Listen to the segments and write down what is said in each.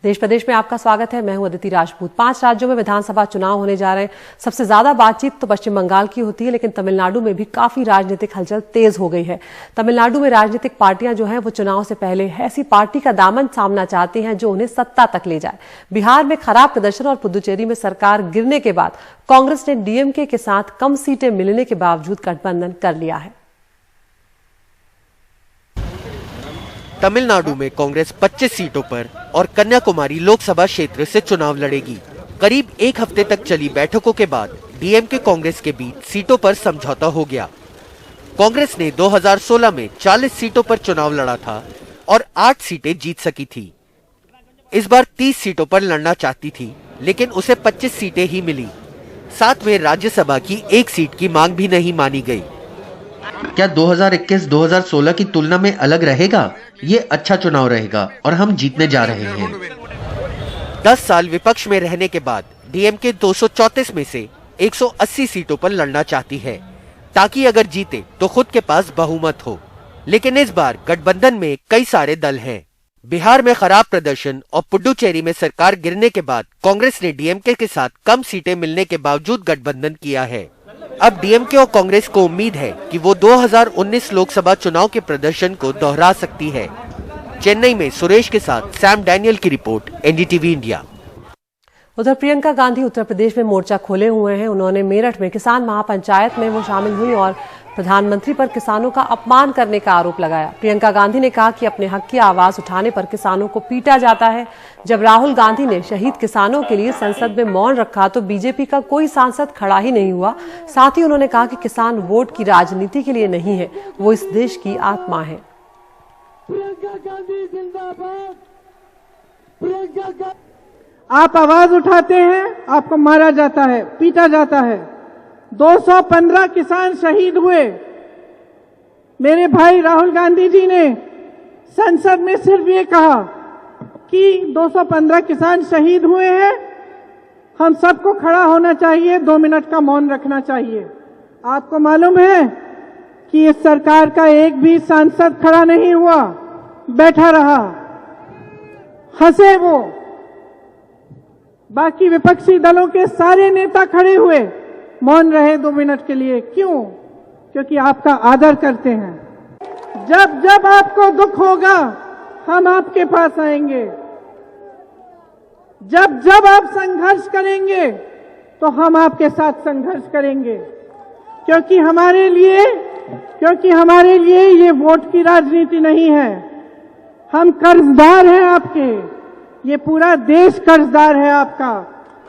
देश प्रदेश में आपका स्वागत है। मैं हूं अदिति राजपूत। 5 राज्यों में विधानसभा चुनाव होने जा रहे हैं। सबसे ज्यादा बातचीत तो पश्चिम बंगाल की होती है, लेकिन तमिलनाडु में भी काफी राजनीतिक हलचल तेज हो गई है। तमिलनाडु में राजनीतिक पार्टियां जो हैं वो चुनाव से पहले ऐसी पार्टी का दामन थामना चाहती हैं जो उन्हें सत्ता तक ले जाए। बिहार में खराब प्रदर्शन और पुदुचेरी में सरकार गिरने के बाद कांग्रेस ने डीएमके के साथ कम सीटें मिलने के बावजूद गठबंधन कर लिया है। तमिलनाडु में कांग्रेस 25 सीटों पर और कन्याकुमारी लोकसभा क्षेत्र से चुनाव लड़ेगी। करीब एक हफ्ते तक चली बैठकों के बाद डीएमके कांग्रेस के बीच सीटों पर समझौता हो गया। कांग्रेस ने 2016 में 40 सीटों पर चुनाव लड़ा था और 8 सीटें जीत सकी थी। इस बार 30 सीटों पर लड़ना चाहती थी, लेकिन उसे 25 सीटें ही मिली। साथ में राज्यसभा की 1 सीट की मांग भी नहीं मानी गई। क्या 2021-2016 की तुलना में अलग रहेगा? ये अच्छा चुनाव रहेगा और हम जीतने जा रहे हैं। 10 साल विपक्ष में रहने के बाद डीएमके 234 में से 180 सीटों पर लड़ना चाहती है, ताकि अगर जीते तो खुद के पास बहुमत हो। लेकिन इस बार गठबंधन में कई सारे दल हैं। बिहार में खराब प्रदर्शन और पुडुचेरी में सरकार गिरने के बाद कांग्रेस ने डीएमके के साथ कम सीटें मिलने के बावजूद गठबंधन किया है। अब डीएमके और कांग्रेस को उम्मीद है कि वो 2019 लोकसभा चुनाव के प्रदर्शन को दोहरा सकती है। चेन्नई में सुरेश के साथ सैम डैनियल की रिपोर्ट, एनडीटीवी इंडिया। उधर प्रियंका गांधी उत्तर प्रदेश में मोर्चा खोले हुए हैं। उन्होंने मेरठ में किसान महापंचायत में वो शामिल हुई और प्रधानमंत्री पर किसानों का अपमान करने का आरोप लगाया। प्रियंका गांधी ने कहा कि अपने हक की आवाज उठाने पर किसानों को पीटा जाता है। जब राहुल गांधी ने शहीद किसानों के लिए संसद में मौन रखा तो बीजेपी का कोई सांसद खड़ा ही नहीं हुआ। साथ ही उन्होंने कहा कि किसान वोट की राजनीति के लिए नहीं है, वो इस देश की आत्मा है। आप आवाज उठाते हैं, आपको मारा जाता है, पीटा जाता है। 215 किसान शहीद हुए। मेरे भाई राहुल गांधी जी ने संसद में सिर्फ ये कहा कि 215 किसान शहीद हुए हैं, हम सबको खड़ा होना चाहिए, 2 मिनट का मौन रखना चाहिए। आपको मालूम है कि इस सरकार का एक भी सांसद खड़ा नहीं हुआ, बैठा रहा, हंसे वो। बाकी विपक्षी दलों के सारे नेता खड़े हुए, मौन रहे 2 मिनट के लिए। क्यों? क्योंकि आपका आदर करते हैं। जब जब आपको दुख होगा हम आपके पास आएंगे। जब जब आप संघर्ष करेंगे तो हम आपके साथ संघर्ष करेंगे, क्योंकि हमारे लिए ये वोट की राजनीति नहीं है। हम कर्जदार हैं आपके, ये पूरा देश कर्जदार है आपका।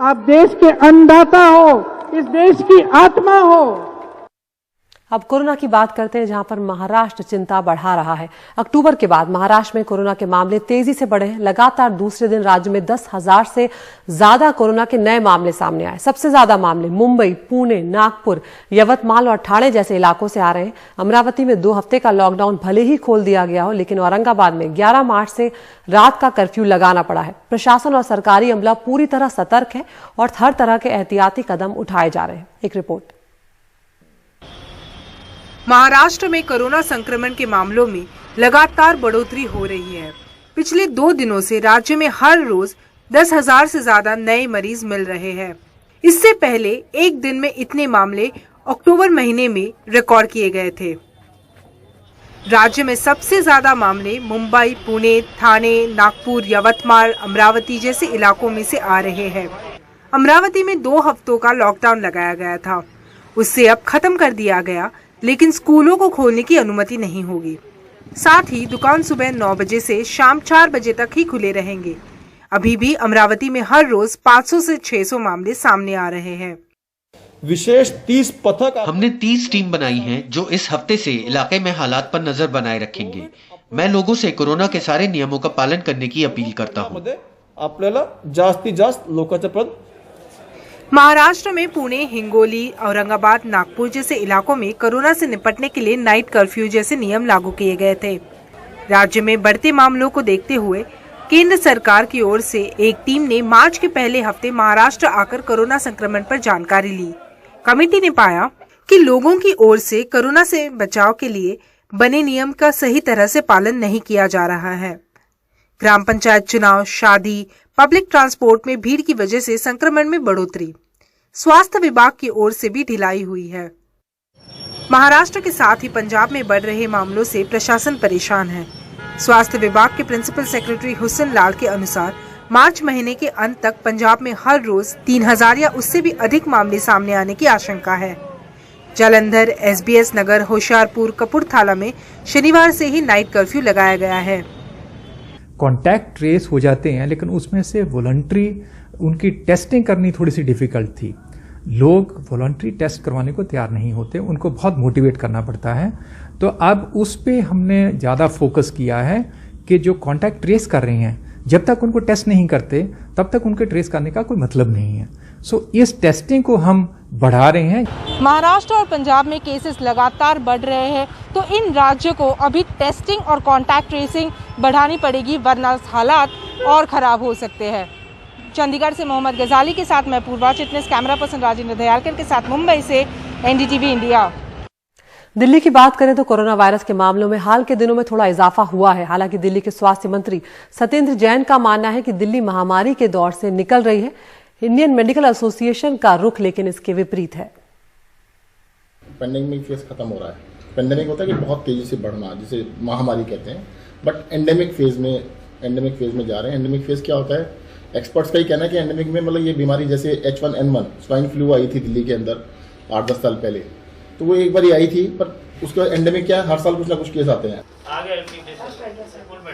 आप देश के अन्नदाता हो, इस देश की आत्मा हो। अब कोरोना की बात करते हैं, जहां पर महाराष्ट्र चिंता बढ़ा रहा है। अक्टूबर के बाद महाराष्ट्र में कोरोना के मामले तेजी से बढ़े हैं। लगातार दूसरे दिन राज्य में 10,000 से ज्यादा कोरोना के नए मामले सामने आए। सबसे ज्यादा मामले मुंबई, पुणे, नागपुर, यवतमाल और ठाणे जैसे इलाकों से आ रहे हैं। अमरावती में 2 हफ्ते का लॉकडाउन भले ही खोल दिया गया हो, लेकिन औरंगाबाद में 11 मार्च से रात का कर्फ्यू लगाना पड़ा है। प्रशासन और सरकारी अमला पूरी तरह सतर्क है और हर तरह के एहतियाती कदम उठाए जा रहे हैं। एक रिपोर्ट। महाराष्ट्र में कोरोना संक्रमण के मामलों में लगातार बढ़ोतरी हो रही है। पिछले 2 दिनों से राज्य में हर रोज 10,000 से ज्यादा नए मरीज मिल रहे हैं। इससे पहले एक दिन में इतने मामले अक्टूबर महीने में रिकॉर्ड किए गए थे। राज्य में सबसे ज्यादा मामले मुंबई, पुणे, ठाणे, नागपुर, यवतमाल, अमरावती जैसे इलाकों में से आ रहे हैं। अमरावती में 2 हफ्तों का लॉकडाउन लगाया गया था, उससे अब खत्म कर दिया गया, लेकिन स्कूलों को खोलने की अनुमति नहीं होगी। साथ ही दुकान सुबह 9 बजे से शाम 4 बजे तक ही खुले रहेंगे। अभी भी अमरावती में हर रोज 500 से 600 मामले सामने आ रहे हैं। विशेष 30 पथक हमने 30 टीम बनाई है जो इस हफ्ते से इलाके में हालात पर नजर बनाए रखेंगे। मैं लोगों से कोरोना के सारे नियमों का पालन करने की अपील करता हूँ। आपल्याला जास्तीत जास्त लोकांचा प्रयत्न। महाराष्ट्र में पुणे, हिंगोली, औरंगाबाद, नागपुर जैसे इलाकों में कोरोना से निपटने के लिए नाइट कर्फ्यू जैसे नियम लागू किए गए थे। राज्य में बढ़ते मामलों को देखते हुए केंद्र सरकार की ओर से एक टीम ने मार्च के पहले हफ्ते महाराष्ट्र आकर कोरोना संक्रमण पर जानकारी ली। कमेटी ने पाया कि लोगों की ओर से कोरोना से बचाव के लिए बने नियम का सही तरह से पालन नहीं किया जा रहा है। ग्राम पंचायत चुनाव, शादी, पब्लिक ट्रांसपोर्ट में भीड़ की वजह से संक्रमण में बढ़ोतरी। स्वास्थ्य विभाग की ओर से भी ढिलाई हुई है। महाराष्ट्र के साथ ही पंजाब में बढ़ रहे मामलों से प्रशासन परेशान है। स्वास्थ्य विभाग के प्रिंसिपल सेक्रेटरी हुसैन लाल के अनुसार मार्च महीने के अंत तक पंजाब में हर रोज 3000 या उससे भी अधिक मामले सामने आने की आशंका है। जालंधर, एसबीएस नगर, होशियारपुर, कपूरथला में शनिवार से ही नाइट कर्फ्यू लगाया गया है। कॉन्टैक्ट ट्रेस हो जाते हैं, लेकिन उसमें से वॉलंटरी उनकी टेस्टिंग करनी थोड़ी सी डिफिकल्ट थी। लोग वॉलंटरी टेस्ट करवाने को तैयार नहीं होते, उनको बहुत मोटिवेट करना पड़ता है। तो अब उस पे हमने ज़्यादा फोकस किया है कि जो कॉन्टैक्ट ट्रेस कर रहे हैं, जब तक उनको टेस्ट नहीं करते तब तक उनके ट्रेस करने का कोई मतलब नहीं है। सो इस टेस्टिंग को हम बढ़ा रहे हैं। महाराष्ट्र और पंजाब में केसेस लगातार बढ़ रहे हैं, तो इन राज्यों को अभी टेस्टिंग और कॉन्टैक्ट ट्रेसिंग बढ़ानी पड़ेगी, वरना हालात और खराब हो सकते हैं। चंडीगढ़ से मोहम्मद गजाली के साथ मैं पूर्वा चिटनेस, कैमरा पर्सन राजेंद्र दयालकर के साथ मुंबई से एनडीटीवी इंडिया। दिल्ली की बात करें तो कोरोना वायरस के मामलों में हाल के दिनों में थोड़ा इजाफा हुआ है। हालांकि दिल्ली के स्वास्थ्य मंत्री सत्येंद्र जैन का मानना है कि दिल्ली महामारी के दौर से निकल रही है। इंडियन मेडिकल एसोसिएशन का रुख लेकिन इसके विपरीत है। पेंडेमिक फेज खत्म हो रहा है। पेंडेमिक होता है कि बहुत तेजी से बढ़ना, जिसे महामारी कहते हैं, बट एंडेमिक फेज में जा रहे हैं। एंडेमिक फेज क्या होता है? एक्सपर्ट्स का ही कहना है कि एंडेमिक में मतलब ये बीमारी जैसे H1N1 स्वाइन फ्लू आई थी दिल्ली के अंदर 8-10 साल पहले, तो वो एक बार ही आई थी, पर उसका एंडेमिक क्या है, हर साल कुछ ना कुछ केस आते हैं।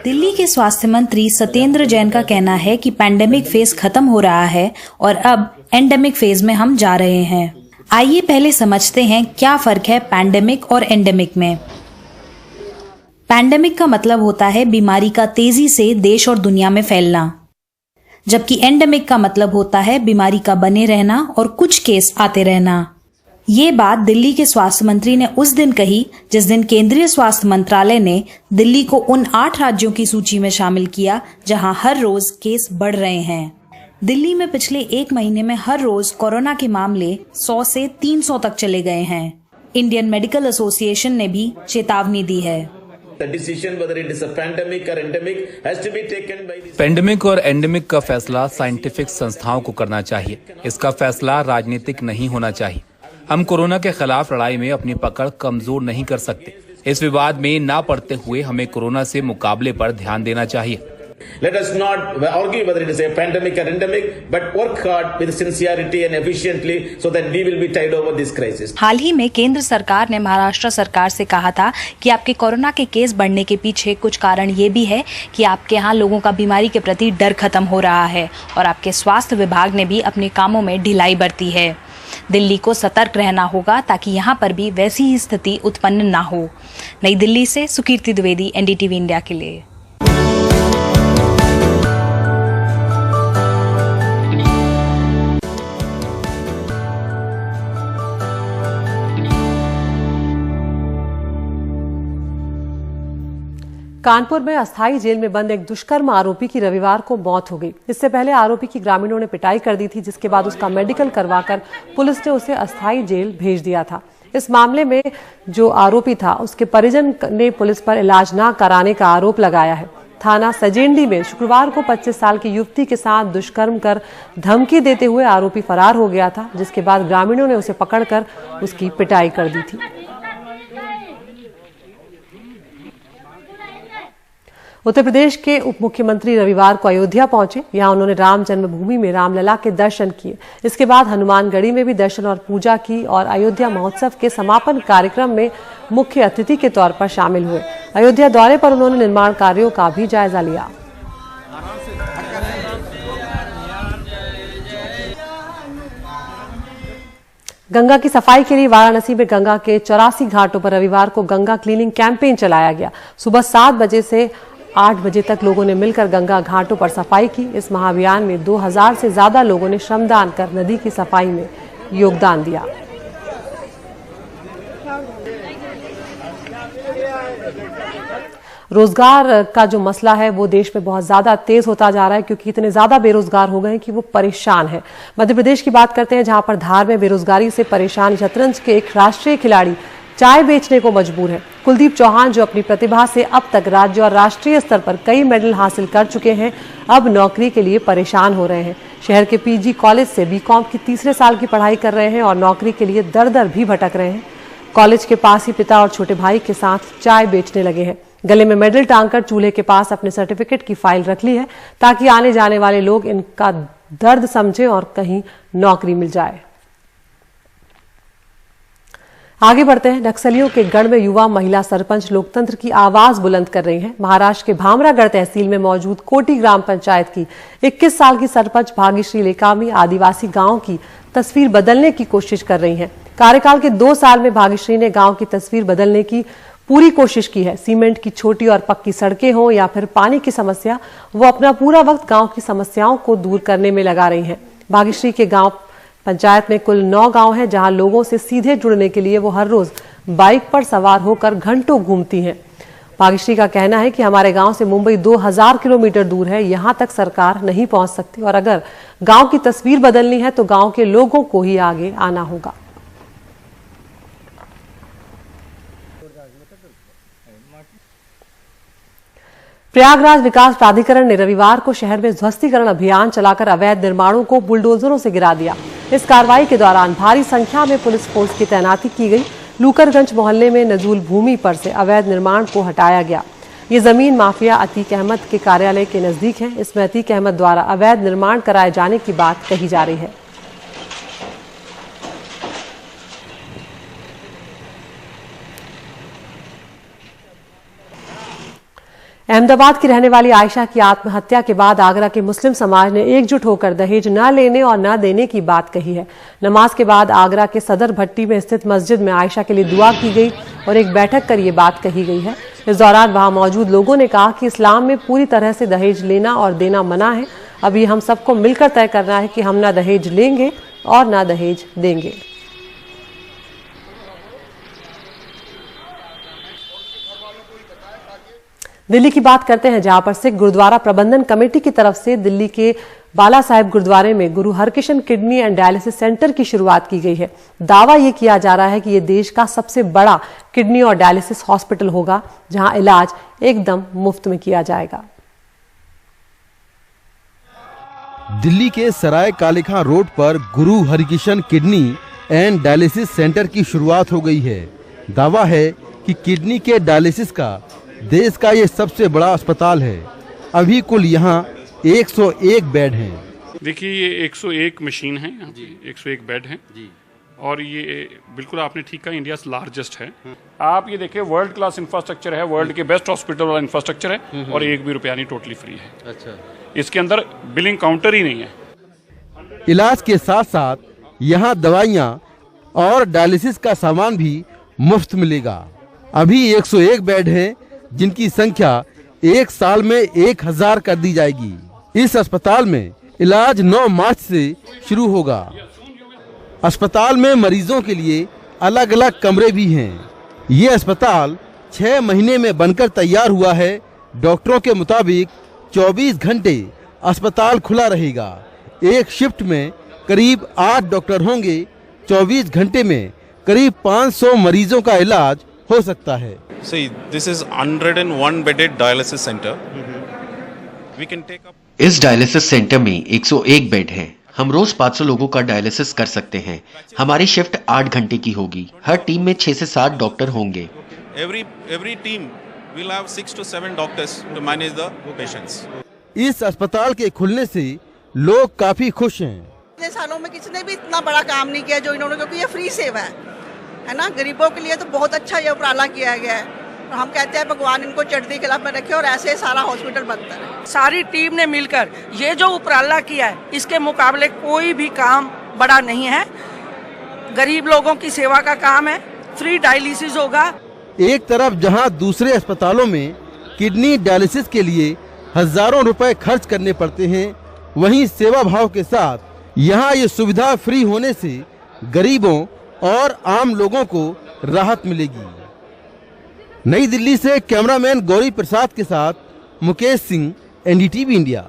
दिल्ली के स्वास्थ्य मंत्री सत्येंद्र जैन का कहना है कि पैंडेमिक फेज खत्म हो रहा है और अब एंडेमिक फेज में हम जा रहे हैं। आइए पहले समझते हैं क्या फर्क है पैंडेमिक और एंडेमिक में। पैंडेमिक का मतलब होता है बीमारी का तेजी से देश और दुनिया में फैलना, जबकि एंडेमिक का मतलब होता है बीमारी का बने रहना और कुछ केस आते रहना। ये बात दिल्ली के स्वास्थ्य मंत्री ने उस दिन कही जिस दिन केंद्रीय स्वास्थ्य मंत्रालय ने दिल्ली को उन 8 राज्यों की सूची में शामिल किया जहां हर रोज केस बढ़ रहे हैं। दिल्ली में पिछले 1 महीने में हर रोज कोरोना के मामले 100 से 300 तक चले गए हैं। इंडियन मेडिकल एसोसिएशन ने भी चेतावनी दी है। पेंडेमिक और एंडेमिक का फैसला साइंटिफिक संस्थाओं को करना चाहिए। इसका फैसला राजनीतिक नहीं होना चाहिए। हम कोरोना के खिलाफ लड़ाई में अपनी पकड़ कमजोर नहीं कर सकते। इस विवाद में ना पड़ते हुए हमें कोरोना से मुकाबले पर ध्यान देना चाहिए। Let us not argue whether it is a pandemic or endemic, but work hard with sincerity and efficiently so that we will be tied over this crisis. हाल ही में केंद्र सरकार ने महाराष्ट्र सरकार से कहा था कि आपके कोरोना के केस बढ़ने के पीछे कुछ कारण ये भी है कि आपके यहाँ लोगों का बीमारी के प्रति डर खत्म हो रहा है और आपके स्वास्थ्य विभाग ने भी अपने कामों में ढिलाई बरती है। दिल्ली को सतर्क रहना होगा ताकि यहाँ पर भी वैसी ही स्थिति उत्पन्न ना हो। नई दिल्ली से सुकीर्ति द्विवेदी, एनडीटीवी इंडिया के लिए। कानपुर में अस्थायी जेल में बंद एक दुष्कर्म आरोपी की रविवार को मौत हो गई। इससे पहले आरोपी की ग्रामीणों ने पिटाई कर दी थी, जिसके बाद उसका मेडिकल करवाकर पुलिस ने उसे अस्थायी जेल भेज दिया था। इस मामले में जो आरोपी था उसके परिजन ने पुलिस पर इलाज न कराने का आरोप लगाया है। थाना सजेंडी में शुक्रवार को 25 साल की युवती के साथ दुष्कर्म कर धमकी देते हुए आरोपी फरार हो गया था, जिसके बाद ग्रामीणों ने उसे पकड़कर उसकी पिटाई कर दी थी। उत्तर प्रदेश के उप मुख्यमंत्री रविवार को अयोध्या पहुंचे। यहां उन्होंने राम जन्मभूमि में रामलला के दर्शन किए। इसके बाद हनुमानगढ़ी में भी दर्शन और पूजा की और अयोध्या महोत्सव के समापन कार्यक्रम में मुख्य अतिथि के तौर पर शामिल हुए। अयोध्या दौरे पर उन्होंने निर्माण कार्यों का भी जायजा लिया। गंगा की सफाई के लिए वाराणसी में गंगा के 84 घाटों पर रविवार को गंगा क्लीनिंग कैंपेन चलाया गया। सुबह 7 बजे से 8 बजे तक लोगों ने मिलकर गंगा घाटों पर सफाई की। इस महाअभियान में 2000 से ज्यादा लोगों ने श्रमदान कर नदी की सफाई में योगदान दिया। रोजगार का जो मसला है वो देश में बहुत ज्यादा तेज होता जा रहा है, क्योंकि इतने ज्यादा बेरोजगार हो गए हैं कि वो परेशान है। मध्य प्रदेश की बात करते हैं, जहां पर धार में बेरोजगारी से परेशान शतरंज के एक राष्ट्रीय खिलाड़ी चाय बेचने को मजबूर है। कुलदीप चौहान, जो अपनी प्रतिभा से अब तक राज्य और राष्ट्रीय स्तर पर कई मेडल हासिल कर चुके हैं, अब नौकरी के लिए परेशान हो रहे हैं। शहर के पीजी कॉलेज से बीकॉम की तीसरे साल की पढ़ाई कर रहे हैं और नौकरी के लिए दर दर भी भटक रहे हैं। कॉलेज के पास ही पिता और छोटे भाई के साथ चाय बेचने लगे हैं। गले में मेडल टांगकर चूल्हे के पास अपने सर्टिफिकेट की फाइल रख ली है ताकि आने जाने वाले लोग इनका दर्द समझें और कहीं नौकरी मिल जाए। आगे बढ़ते हैं। नक्सलियों के गढ़ में युवा महिला सरपंच लोकतंत्र की आवाज बुलंद कर रही हैं। महाराष्ट्र के भामरागढ़ तहसील में मौजूद कोटी ग्राम पंचायत की 21 साल की सरपंच भाग्यश्री लेकामी आदिवासी गांव की तस्वीर बदलने की कोशिश कर रही हैं। कार्यकाल के 2 साल में भाग्यश्री ने गांव की तस्वीर बदलने की पूरी कोशिश की है। सीमेंट की छोटी और पक्की सड़कें हों या फिर पानी की समस्या, वो अपना पूरा वक्त गांव की समस्याओं को दूर करने में लगा रही हैं। भाग्यश्री के गांव पंचायत में कुल 9 गांव हैं जहां लोगों से सीधे जुड़ने के लिए वो हर रोज बाइक पर सवार होकर घंटों घूमती हैं। भाग्यश्री का कहना है कि हमारे गांव से मुंबई 2000 किलोमीटर दूर है, यहां तक सरकार नहीं पहुंच सकती और अगर गांव की तस्वीर बदलनी है तो गांव के लोगों को ही आगे आना होगा। प्रयागराज विकास प्राधिकरण ने रविवार को शहर में ध्वस्तीकरण अभियान चलाकर अवैध निर्माणों को बुलडोजरों से गिरा दिया। इस कार्रवाई के दौरान भारी संख्या में पुलिस फोर्स की तैनाती की गई। लूकरगंज मोहल्ले में नजूल भूमि पर से अवैध निर्माण को हटाया गया। ये जमीन माफिया अतीक अहमद के कार्यालय के नजदीक है। इसमें अतीक अहमद द्वारा अवैध निर्माण कराए जाने की बात कही जा रही है। अहमदाबाद की रहने वाली आयशा की आत्महत्या के बाद आगरा के मुस्लिम समाज ने एकजुट होकर दहेज न लेने और न देने की बात कही है। नमाज के बाद आगरा के सदर भट्टी में स्थित मस्जिद में आयशा के लिए दुआ की गई और एक बैठक कर ये बात कही गई है। इस दौरान वहां मौजूद लोगों ने कहा कि इस्लाम में पूरी तरह से दहेज लेना और देना मना है। अब ये हम सबको मिलकर तय करना है कि हम न दहेज लेंगे और न दहेज देंगे। दिल्ली की बात करते हैं, जहां पर सिख गुरुद्वारा प्रबंधन कमेटी की तरफ से दिल्ली के बाला साहिब गुरुद्वारे में गुरु Harkishan kidney and dialysis centre की शुरुआत की गई है। दावा यह किया जा रहा है कि यह देश का सबसे बड़ा किडनी और डायलिसिस हॉस्पिटल होगा, जहां इलाज एकदम मुफ्त में किया जाएगा। दिल्ली के सराय काले खां रोड पर गुरु Harkishan kidney and dialysis centre की शुरुआत हो गई है। दावा है कि किडनी के डायलिसिस का देश का ये सबसे बड़ा अस्पताल है। अभी कुल यहाँ 101 बेड हैं। देखिए, ये 101 मशीन है, 101 बेड हैं और ये बिल्कुल आपने ठीक कहा, इंडिया लार्जेस्ट है। आप ये देखिए, वर्ल्ड क्लास इंफ्रास्ट्रक्चर है, वर्ल्ड के बेस्ट हॉस्पिटल वाला इंफ्रास्ट्रक्चर है और 1 भी रुपया नहीं, टोटली फ्री है। अच्छा, इसके अंदर बिलिंग काउंटर ही नहीं है। इलाज के साथ साथ यहाँ दवाइयाँ और डायलिसिस का सामान भी मुफ्त मिलेगा। अभी 101 बेड हैं, जिनकी संख्या 1 साल में 1000 कर दी जाएगी। इस अस्पताल में इलाज 9 मार्च से शुरू होगा। अस्पताल में मरीजों के लिए अलग अलग कमरे भी हैं। ये अस्पताल 6 महीने में बनकर तैयार हुआ है। डॉक्टरों के मुताबिक 24 घंटे अस्पताल खुला रहेगा। एक शिफ्ट में करीब 8 डॉक्टर होंगे। 24 घंटे में करीब 500 मरीजों का इलाज हो सकता है। See, this is 101 bedded dialysis center. We can take up. इस डायलिसिस सेंटर में 101 बेड हैं। हम रोज 500 लोगों का डायलिसिस कर सकते हैं। हमारी शिफ्ट 8 घंटे की होगी। हर टीम में 6 से 7 डॉक्टर होंगे। Every team will have 6 to 7 doctors to manage the patients. इस अस्पताल के खुलने से लोग काफी खुश हैं। इतने सालों में किसी ने भी इतना बड़ा काम नहीं किया जो इन्होंने, क्योंकि ये फ्री सेवा है ना। गरीबों के लिए तो बहुत अच्छा ये उपराला किया गया है। हम कहते हैं भगवान इनको चढ़ती कला में रखे और ऐसे सारा हॉस्पिटल बनता है। सारी टीम ने मिलकर ये जो उपराला किया है, इसके मुकाबले कोई भी काम बड़ा नहीं है। गरीब लोगों की सेवा का काम है। फ्री डायलिसिस होगा। एक तरफ जहां दूसरे अस्पतालों में किडनी डायलिसिस के लिए हजारों रुपए खर्च करने पड़ते हैं, वहीं सेवा भाव के साथ यहाँ ये सुविधा फ्री होने से गरीबों और आम लोगों को राहत मिलेगी। नई दिल्ली से कैमरामैन गौरी प्रसाद के साथ मुकेश सिंह, एनडीटीवी इंडिया।